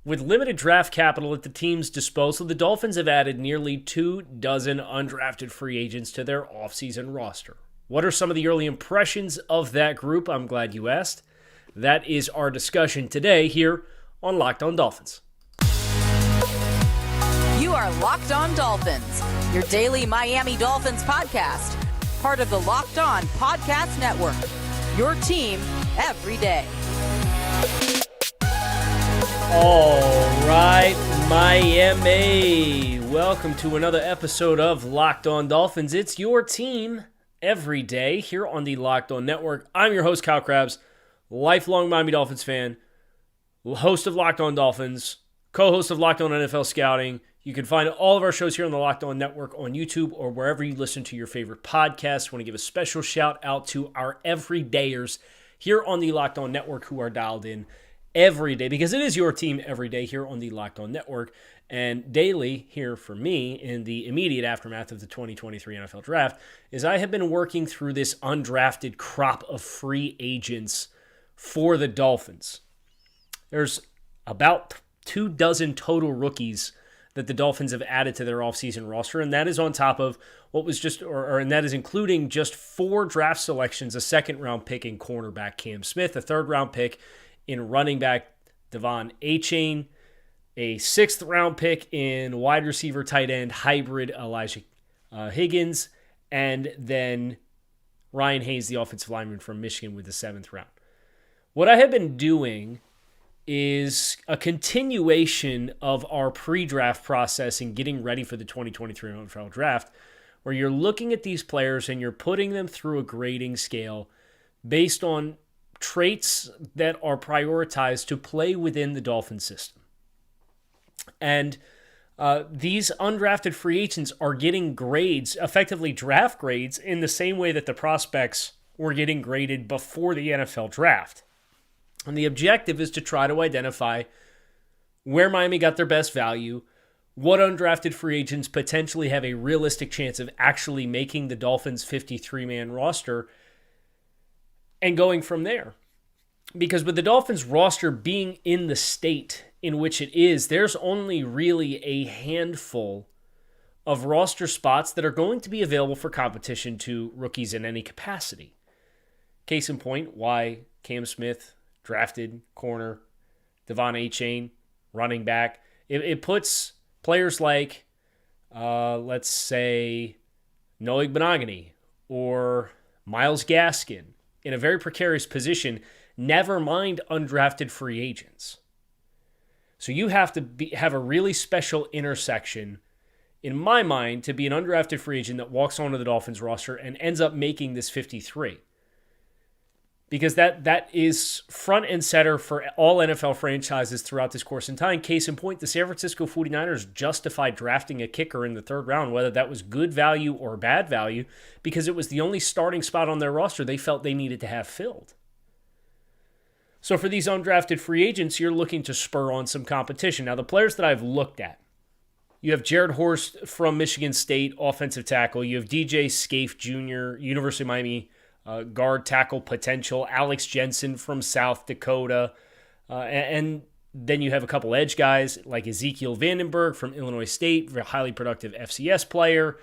With limited draft capital at the team's disposal, the Dolphins have added nearly 24 undrafted free agents to their offseason roster. What are some of the early impressions of that group? I'm glad you asked. That is our discussion today here on Locked On Dolphins. You are Locked On Dolphins, your daily Miami Dolphins podcast, part of the Locked On Podcast Network, your team every day. All right, Miami. Welcome to another episode of Locked On Dolphins. It's your team every day here on the Locked On Network. I'm your host, Kyle Krabs, lifelong Miami Dolphins fan, host of Locked On Dolphins, co-host of Locked On NFL Scouting. You can find all of our shows here on the Locked On Network on YouTube or wherever you listen to your favorite podcasts. I want to give a special shout out to our everydayers here on the Locked On Network who are dialed in every day, because it is your team every day here on the Locked On Network, and daily here for me in the immediate aftermath of the 2023 NFL Draft is I have been working through this undrafted crop of free agents for the Dolphins. There's about 24 total rookies that the Dolphins have added to their offseason roster, and that is on top of what was just, and that is including just 4 draft selections, a second-round pick in cornerback Cam Smith, a third-round pick in running back Devon Achane, a 6th-round pick in wide receiver tight end hybrid Elijah Higgins, and then Ryan Hayes, the offensive lineman from Michigan, with the 7th round. What I have been doing is a continuation of our pre-draft process and getting ready for the 2023 NFL Draft, where you're looking at these players and you're putting them through a grading scale based on traits that are prioritized to play within the Dolphin system. And these undrafted free agents are getting grades, effectively draft grades, in the same way that the prospects were getting graded before the NFL Draft. And the objective is to try to identify where Miami got their best value, what undrafted free agents potentially have a realistic chance of actually making the Dolphins' 53-man roster, and going from there. Because with the Dolphins roster being in the state in which it is, there's only really a handful of roster spots that are going to be available for competition to rookies in any capacity. Case in point, why Cam Smith, drafted corner, Devon Achane, running back. It puts players like, let's say, Noah Benogany or Myles Gaskin in a very precarious position, never mind undrafted free agents. So you have to have a really special intersection, in my mind, to be an undrafted free agent that walks onto the Dolphins roster and ends up making this 53. Because that is front and center for all NFL franchises throughout this course in time. Case in point, the San Francisco 49ers justified drafting a kicker in the 3rd round, whether that was good value or bad value, because it was the only starting spot on their roster they felt they needed to have filled. So for these undrafted free agents, you're looking to spur on some competition. Now, the players that I've looked at, you have Jared Horst from Michigan State, offensive tackle. You have DJ Scaife Jr., University of Miami, guard tackle potential, Alex Jensen from South Dakota, and then you have a couple edge guys like Ezekiel Vandenberg from Illinois State, a highly productive FCS player,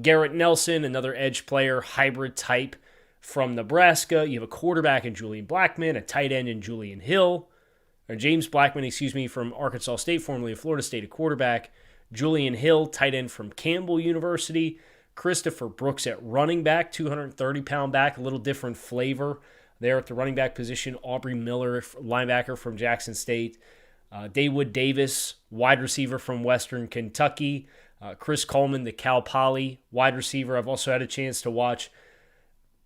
Garrett Nelson, another edge player, hybrid type from Nebraska. You have a quarterback in Julian Blackman, a tight end in James Blackman, from Arkansas State, formerly of Florida State, a quarterback, Julian Hill, tight end from Campbell University, Christopher Brooks at running back, 230-pound back, a little different flavor there at the running back position. Aubrey Miller, linebacker from Jackson State. Dawood Davis, wide receiver from Western Kentucky. Chris Coleman, the Cal Poly wide receiver. I've also had a chance to watch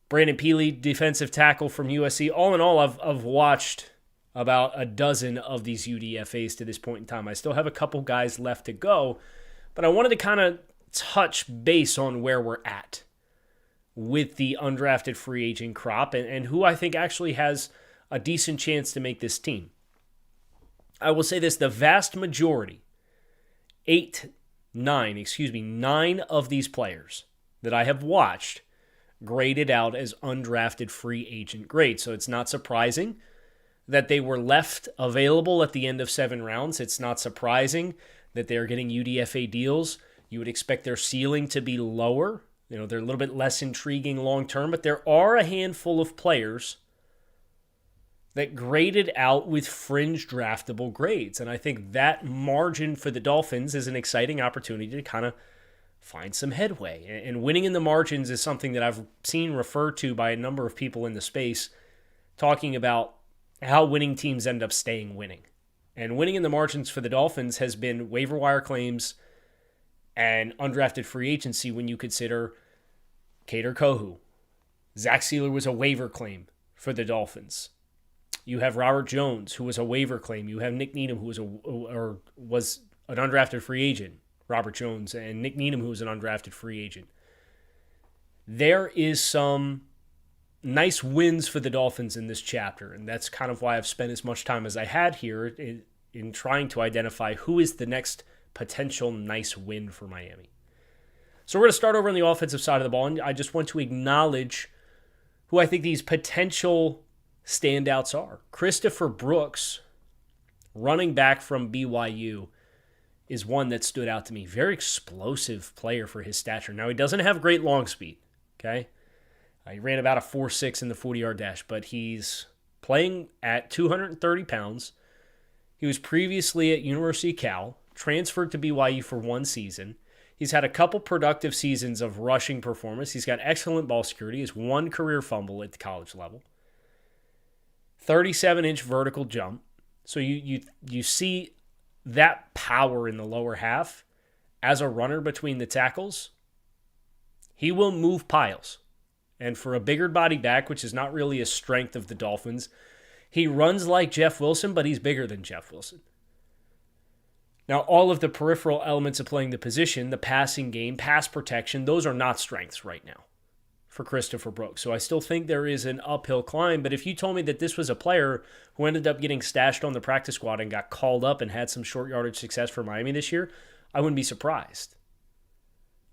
Brandon Peely, defensive tackle from USC. All in all, I've watched about a dozen of these UDFAs to this point in time. I still have a couple guys left to go, but I wanted to kind of touch base on where we're at with the undrafted free agent crop and who I think actually has a decent chance to make this team. I will say this, the vast majority, 9 of these players that I have watched graded out as undrafted free agent grades. So it's not surprising that they were left available at the end of 7 rounds. It's not surprising that they're getting UDFA deals. You would expect their ceiling to be lower. They're a little bit less intriguing long term, but there are a handful of players that graded out with fringe draftable grades. And I think that margin for the Dolphins is an exciting opportunity to kind of find some headway. And winning in the margins is something that I've seen referred to by a number of people in the space, talking about how winning teams end up staying winning. And winning in the margins for the Dolphins has been waiver wire claims and undrafted free agency when you consider Kader Kohu. Zach Sealer was a waiver claim for the Dolphins. You have Robert Jones, who was a waiver claim. You have Nick Needham, who was an undrafted free agent. Robert Jones and Nick Needham, who was an undrafted free agent. There is some nice wins for the Dolphins in this chapter, and that's kind of why I've spent as much time as I had here in trying to identify who is the next potential nice win for Miami. So we're going to start over on the offensive side of the ball, and I just want to acknowledge who I think these potential standouts are. Christopher Brooks, running back from BYU, is one that stood out to me. Very explosive player for his stature. Now, he doesn't have great long speed, okay? He ran about a 4.6 in the 40-yard dash, but he's playing at 230 pounds. He was previously at University of Cal, transferred to BYU for 1 season. He's had a couple productive seasons of rushing performance. He's got excellent ball security. He has 1 career fumble at the college level. 37-inch vertical jump. So you see that power in the lower half as a runner between the tackles. He will move piles. And for a bigger body back, which is not really a strength of the Dolphins, he runs like Jeff Wilson, but he's bigger than Jeff Wilson. Now, all of the peripheral elements of playing the position, the passing game, pass protection, those are not strengths right now for Christopher Brooks. So I still think there is an uphill climb. But if you told me that this was a player who ended up getting stashed on the practice squad and got called up and had some short yardage success for Miami this year, I wouldn't be surprised.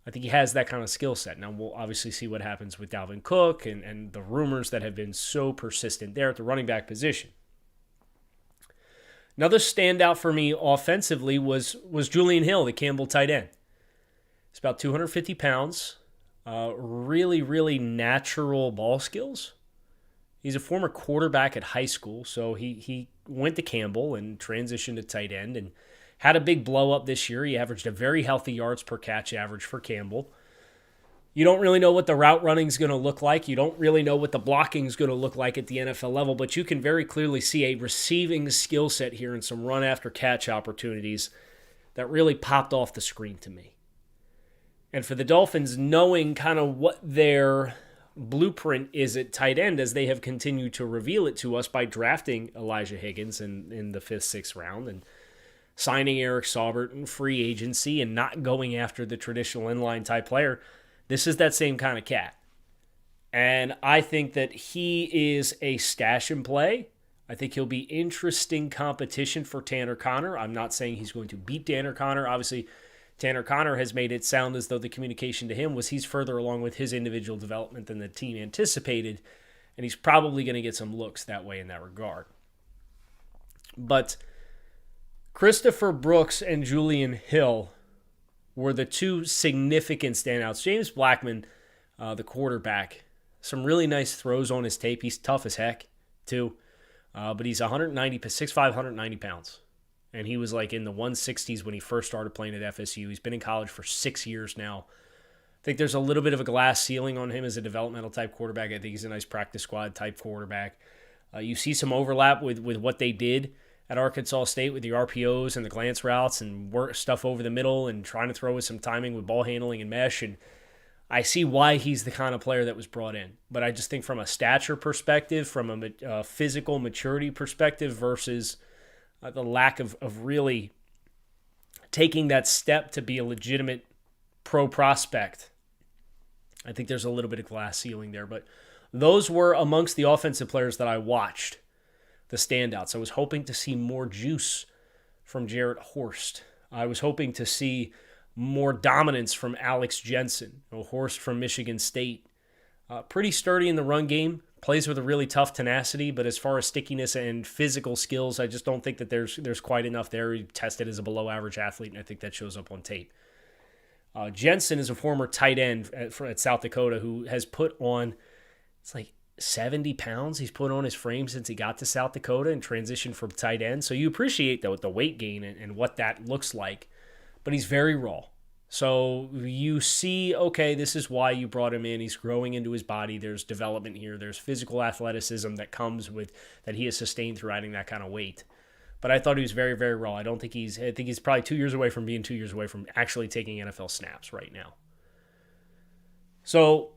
I think he has that kind of skill set. Now, we'll obviously see what happens with Dalvin Cook and the rumors that have been so persistent there at the running back position. Another standout for me offensively was Julian Hill, the Campbell tight end. He's about 250 pounds. Really, really natural ball skills. He's a former quarterback at high school, so he went to Campbell and transitioned to tight end and had a big blow up this year. He averaged a very healthy yards per catch average for Campbell. You don't really know what the route running is going to look like. You don't really know what the blocking is going to look like at the NFL level, but you can very clearly see a receiving skill set here and some run after catch opportunities that really popped off the screen to me. And for the Dolphins, knowing kind of what their blueprint is at tight end as they have continued to reveal it to us by drafting Elijah Higgins in the 5th, 6th round and signing Eric Saubert in free agency and not going after the traditional inline type player, this is that same kind of cat. And I think that he is a stash and play. I think he'll be interesting competition for Tanner Conner. I'm not saying he's going to beat Tanner Conner. Obviously, Tanner Conner has made it sound as though the communication to him was he's further along with his individual development than the team anticipated, and he's probably going to get some looks that way in that regard. But Christopher Brooks and Julian Hill were the 2 significant standouts. James Blackman, the quarterback, some really nice throws on his tape. He's tough as heck, too. But he's 6'5", 190 pounds. And he was like in the 160s when he first started playing at FSU. He's been in college for 6 years now. I think there's a little bit of a glass ceiling on him as a developmental type quarterback. I think he's a nice practice squad type quarterback. You see some overlap with what they did at Arkansas State with the RPOs and the glance routes and work stuff over the middle and trying to throw with some timing with ball handling and mesh. And I see why he's the kind of player that was brought in. But I just think from a stature perspective, from a physical maturity perspective versus the lack of really taking that step to be a legitimate pro prospect, I think there's a little bit of glass ceiling there. But those were amongst the offensive players that I watched, the standouts. I was hoping to see more juice from Jarrett Horst. I was hoping to see more dominance from Alex Jensen, Horst from Michigan State. Pretty sturdy in the run game, Plays with a really tough tenacity, but as far as stickiness and physical skills, I just don't think that there's quite enough there. He tested as a below-average athlete, and I think that shows up on tape. Jensen is a former tight end at South Dakota who has put on, it's like 70 pounds he's put on his frame since he got to South Dakota and transitioned from tight end. So you appreciate the weight gain and what that looks like, but he's very raw. So you see, okay, this is why you brought him in. He's growing into his body. There's development here. There's physical athleticism that comes with that he has sustained through adding that kind of weight. But I thought he was very, very raw. I think he's probably 2 years away from being 2 years away from actually taking NFL snaps right now. So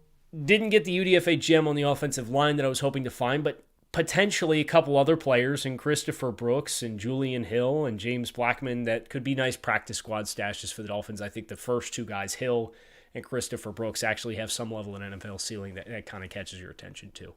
didn't get the UDFA gem on the offensive line that I was hoping to find, but potentially a couple other players in Christopher Brooks and Julian Hill and James Blackman that could be nice practice squad stashes for the Dolphins. I think the first two guys, Hill and Christopher Brooks, actually have some level of NFL ceiling that kind of catches your attention too.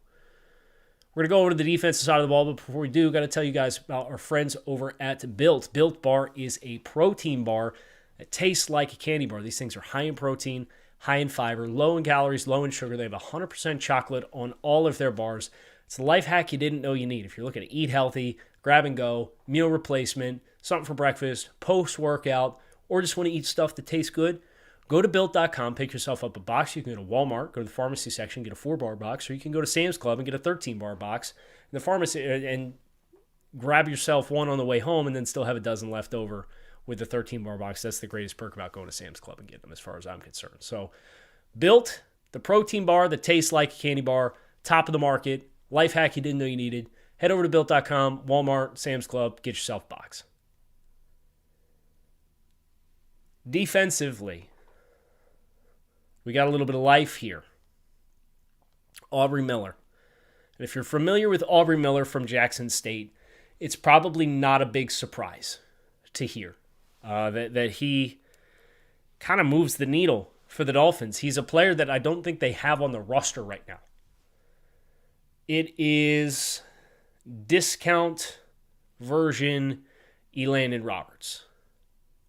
We're going to go over to the defensive side of the ball, but before we do, got to tell you guys about our friends over at Built. Built Bar is a protein bar that tastes like a candy bar. These things are high in protein, high in fiber, low in calories, low in sugar. They have 100% chocolate on all of their bars. It's a life hack you didn't know you need. If you're looking to eat healthy, grab and go, meal replacement, something for breakfast, post-workout, or just want to eat stuff that tastes good, go to Built.com, pick yourself up a box. You can go to Walmart, go to the pharmacy section, get a 4-bar box, or you can go to Sam's Club and get a 13-bar box in the pharmacy and grab yourself one on the way home and then still have a dozen left over with the 13-bar box. That's the greatest perk about going to Sam's Club and getting them as far as I'm concerned. So Built, the protein bar that tastes like a candy bar, top of the market, life hack you didn't know you needed. Head over to Built.com, Walmart, Sam's Club, get yourself a box. Defensively, we got a little bit of life here. Aubrey Miller. And if you're familiar with Aubrey Miller from Jackson State, it's probably not a big surprise to hear that he kind of moves the needle for the Dolphins. He's a player that I don't think they have on the roster right now. It is discount version Elandon Roberts.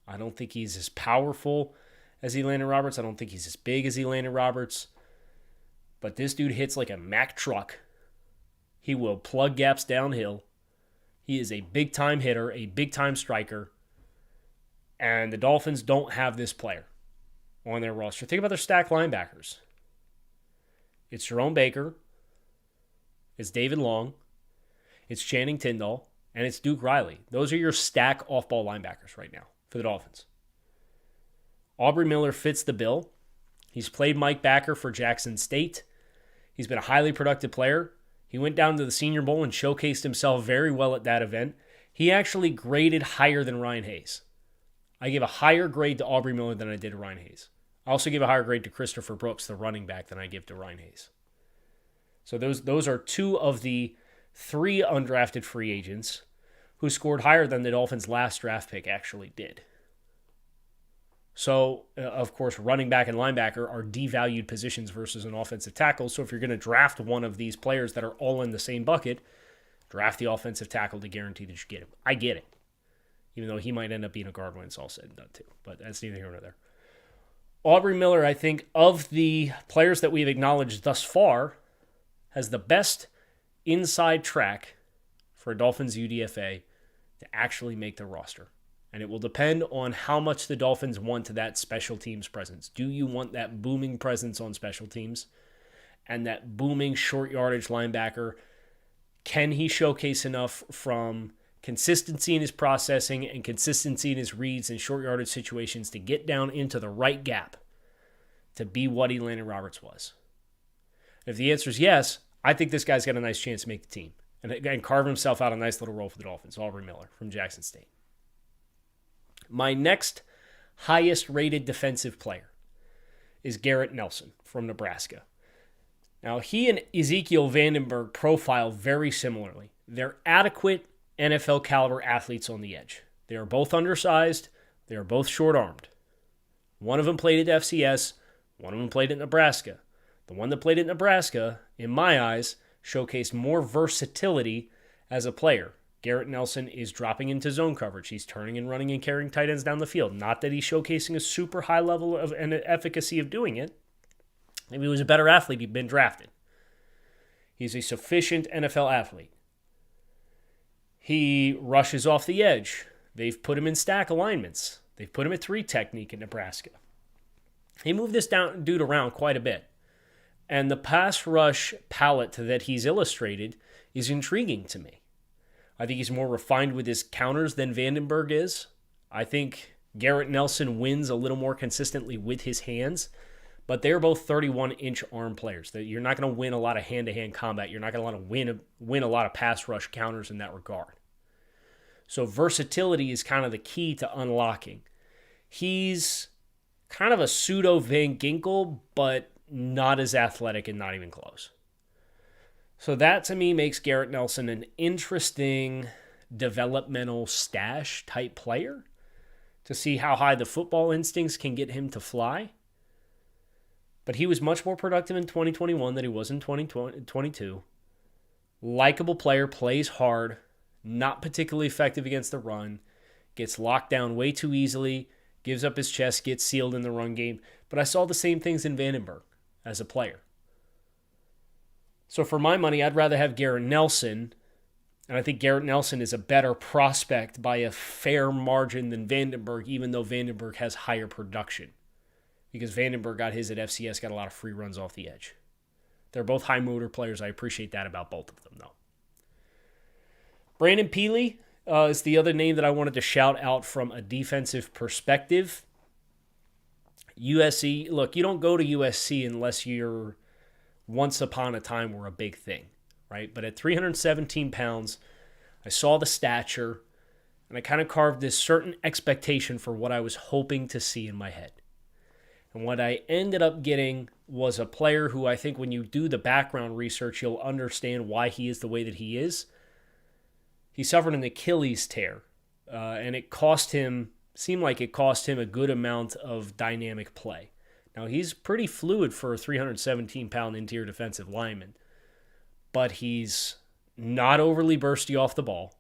I don't think he's as powerful as Elandon Roberts. I don't think he's as big as Elandon Roberts. But this dude hits like a Mack truck. He will plug gaps downhill. He is a big-time hitter, a big-time striker. And the Dolphins don't have this player on their roster. Think about their stacked linebackers. It's Jerome Baker. It's David Long, it's Channing Tindall, and it's Duke Riley. Those are your stack off-ball linebackers right now for the Dolphins. Aubrey Miller fits the bill. He's played Mike Backer for Jackson State. He's been a highly productive player. He went down to the Senior Bowl and showcased himself very well at that event. He actually graded higher than Ryan Hayes. I give a higher grade to Aubrey Miller than I did to Ryan Hayes. I also give a higher grade to Christopher Brooks, the running back, than I give to Ryan Hayes. So those are two of the 3 undrafted free agents who scored higher than the Dolphins' last draft pick actually did. So, of course, running back and linebacker are devalued positions versus an offensive tackle. So if you're going to draft one of these players that are all in the same bucket, draft the offensive tackle to guarantee that you get him. I get it. Even though he might end up being a guard when it's all said and done too. But that's neither here nor there. Aubrey Miller, I think, of the players that we've acknowledged thus far, has the best inside track for a Dolphins UDFA to actually make the roster. And it will depend on how much the Dolphins want that special teams presence. Do you want that booming presence on special teams and that booming short yardage linebacker? Can he showcase enough from consistency in his processing and consistency in his reads and short yardage situations to get down into the right gap to be what Elandon Roberts was? If the answer is yes, I think this guy's got a nice chance to make the team and carve himself out a nice little role for the Dolphins. Aubrey Miller from Jackson State. My next highest rated defensive player is Garrett Nelson from Nebraska. Now, he and Ezekiel Vandenberg profile very similarly. They're adequate NFL caliber athletes on the edge. They are both undersized. They are both short-armed. One of them played at FCS. One of them played at Nebraska. The one that played at Nebraska, in my eyes, showcased more versatility as a player. Garrett Nelson is dropping into zone coverage. He's turning and running and carrying tight ends down the field. Not that he's showcasing a super high level of and efficacy of doing it. If he was a better athlete, he'd been drafted. He's a sufficient NFL athlete. He rushes off the edge. They've put him in stack alignments. They've put him at 3 technique in Nebraska. He moved this dude around quite a bit. And the pass rush palette that he's illustrated is intriguing to me. I think he's more refined with his counters than Vandenberg is. I think Garrett Nelson wins a little more consistently with his hands, but they're both 31-inch arm players. You're not going to win a lot of hand-to-hand combat. You're not going to win a lot of pass rush counters in that regard. So versatility is kind of the key to unlocking. He's kind of a pseudo Van Ginkel, but not as athletic and not even close. So that to me makes Garrett Nelson an interesting developmental stash type player to see how high the football instincts can get him to fly. But he was much more productive in 2021 than he was in 2022. Likeable player, plays hard, not particularly effective against the run, gets locked down way too easily, gives up his chest, gets sealed in the run game. But I saw the same things in Vandenberg as a player. So for my money, I'd rather have Garrett Nelson, and I think Garrett Nelson is a better prospect by a fair margin than Vandenberg, even though Vandenberg has higher production. Because Vandenberg got his at FCS, got a lot of free runs off the edge. They're both high motor players. I appreciate that about both of them, though. Brandon Peely is the other name that I wanted to shout out from a defensive perspective. USC, look, you don't go to USC unless you're once upon a time were a big thing, right? But at 317 pounds, I saw the stature, and I kind of carved this certain expectation for what I was hoping to see in my head. And what I ended up getting was a player who I think when you do the background research, you'll understand why he is the way that he is. He suffered an Achilles tear, and seemed like it cost him a good amount of dynamic play. Now, he's pretty fluid for a 317-pound interior defensive lineman, but he's not overly bursty off the ball.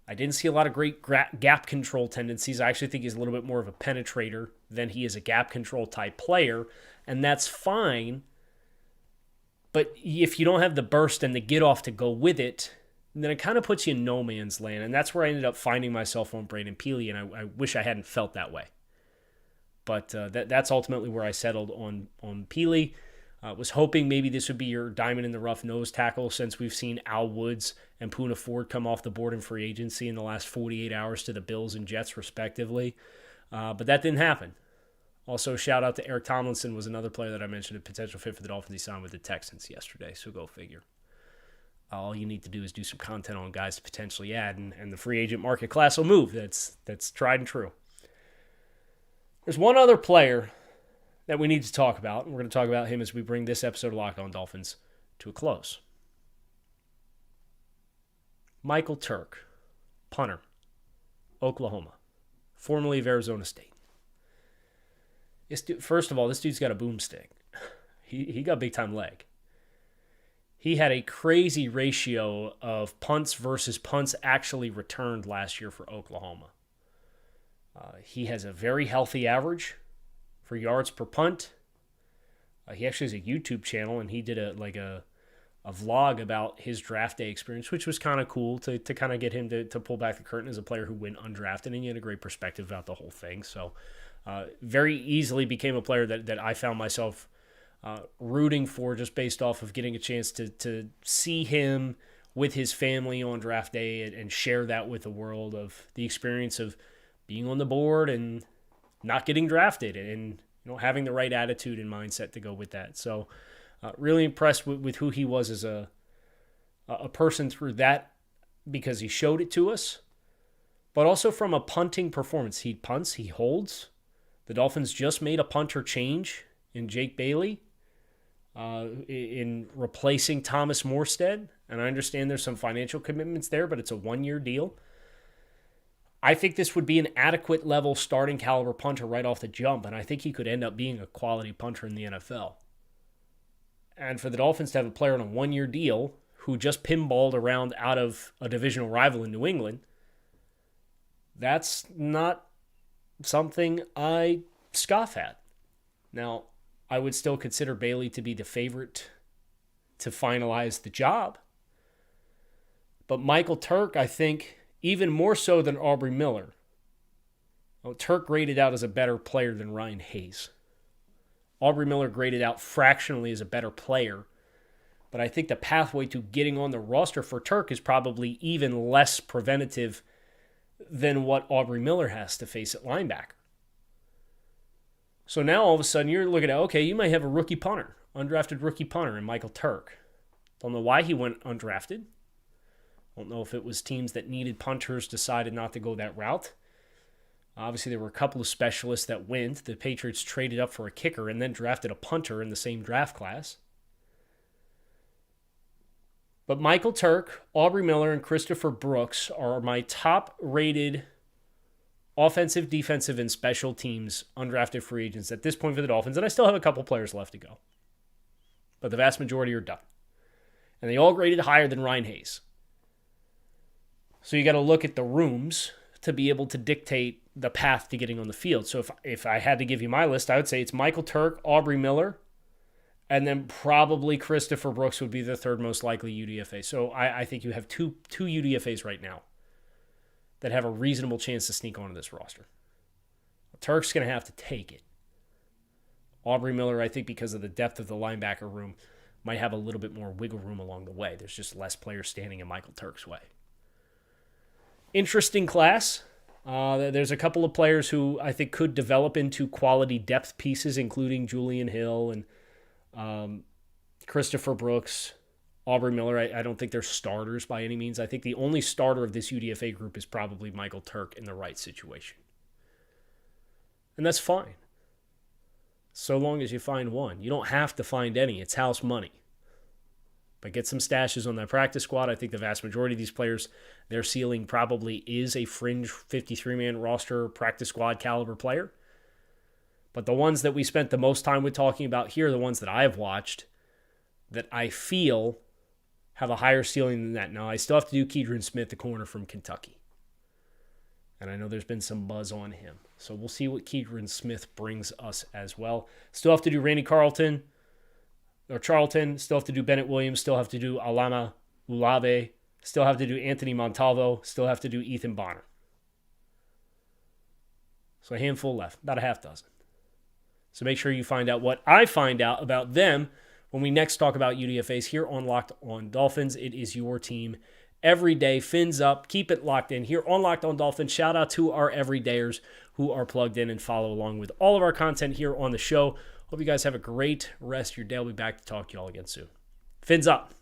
I didn't see a lot of great gap control tendencies. I actually think he's a little bit more of a penetrator than he is a gap control type player, and that's fine. But if you don't have the burst and the get off to go with it, then it kind of puts you in no man's land, and that's where I ended up finding myself on Brandon Peely, and I wish I hadn't felt that way. But that's ultimately where I settled on Peely. Was hoping maybe this would be your diamond in the rough nose tackle since we've seen Al Woods and Poona Ford come off the board in free agency in the last 48 hours to the Bills and Jets respectively. But that didn't happen. Also, shout out to Eric Tomlinson, was another player that I mentioned, a potential fit for the Dolphins. He signed with the Texans yesterday, so go figure. All you need to do is do some content on guys to potentially add, and the free agent market class will move. That's tried and true. There's one other player that we need to talk about, and we're going to talk about him as we bring this episode of Locked On Dolphins to a close. Michael Turk, punter, Oklahoma, formerly of Arizona State. First of all, this dude's got a boomstick. He got a big-time leg. He had a crazy ratio of punts versus punts actually returned last year for Oklahoma. He has a very healthy average for yards per punt. He actually has a YouTube channel, and he did a vlog about his draft day experience, which was kind of cool to kind of get him to pull back the curtain as a player who went undrafted, and he had a great perspective about the whole thing. So very easily became a player that I found myself rooting for just based off of getting a chance to see him with his family on draft day and share that with the world of the experience of being on the board and not getting drafted and having the right attitude and mindset to go with that. So really impressed with who he was as a person through that because he showed it to us, but also from a punting performance. He punts, he holds. The Dolphins just made a punter change in Jake Bailey in replacing Thomas Morstead, and I understand there's some financial commitments there, but it's a one-year deal. I think this would be an adequate level starting caliber punter right off the jump, and I think he could end up being a quality punter in the NFL. And for the Dolphins to have a player on a one-year deal who just pinballed around out of a divisional rival in New England, that's not something I scoff at. Now, I would still consider Bailey to be the favorite to finalize the job. But Michael Turk, I think, even more so than Aubrey Miller. Well, Turk graded out as a better player than Ryan Hayes. Aubrey Miller graded out fractionally as a better player. But I think the pathway to getting on the roster for Turk is probably even less preventative than what Aubrey Miller has to face at linebacker. So now all of a sudden you're looking at, okay, you might have a rookie punter, undrafted rookie punter in Michael Turk. Don't know why he went undrafted. Don't know if it was teams that needed punters decided not to go that route. Obviously, there were a couple of specialists that went. The Patriots traded up for a kicker and then drafted a punter in the same draft class. But Michael Turk, Aubrey Miller, and Christopher Brooks are my top-rated offensive, defensive, and special teams undrafted free agents at this point for the Dolphins. And I still have a couple players left to go. But the vast majority are done. And they all graded higher than Ryan Hayes. So you got to look at the rooms to be able to dictate the path to getting on the field. So if I had to give you my list, I would say it's Michael Turk, Aubrey Miller, and then probably Christopher Brooks would be the third most likely UDFA. So I think you have two UDFAs right now that have a reasonable chance to sneak onto this roster. Turk's going to have to take it. Aubrey Miller, I think because of the depth of the linebacker room, might have a little bit more wiggle room along the way. There's just less players standing in Michael Turk's way. Interesting class. There's a couple of players who I think could develop into quality depth pieces, including Julian Hill and Christopher Brooks, Aubrey Miller. I don't think they're starters by any means. I think the only starter of this UDFA group is probably Michael Turk in the right situation. And that's fine. So long as you find one. You don't have to find any. It's house money. But get some stashes on that practice squad. I think the vast majority of these players, their ceiling probably is a fringe 53-man roster practice squad caliber player. But the ones that we spent the most time with talking about here are the ones that I've watched that I feel have a higher ceiling than that. Now, I still have to do Keidron Smith, the corner from Kentucky. And I know there's been some buzz on him. So we'll see what Keidron Smith brings us as well. Still have to do Randy Charlton. Still have to do Bennett Williams, still have to do Alama Ulave, still have to do Anthony Montalvo, still have to do Ethan Bonner. So a handful left, about a half dozen. So make sure you find out what I find out about them when we next talk about UDFAs here on Locked On Dolphins. It is your team every day. Fins up, keep it locked in here on Locked On Dolphins. Shout out to our everydayers who are plugged in and follow along with all of our content here on the show. Hope you guys have a great rest of your day. I'll be back to talk to you all again soon. Fins up.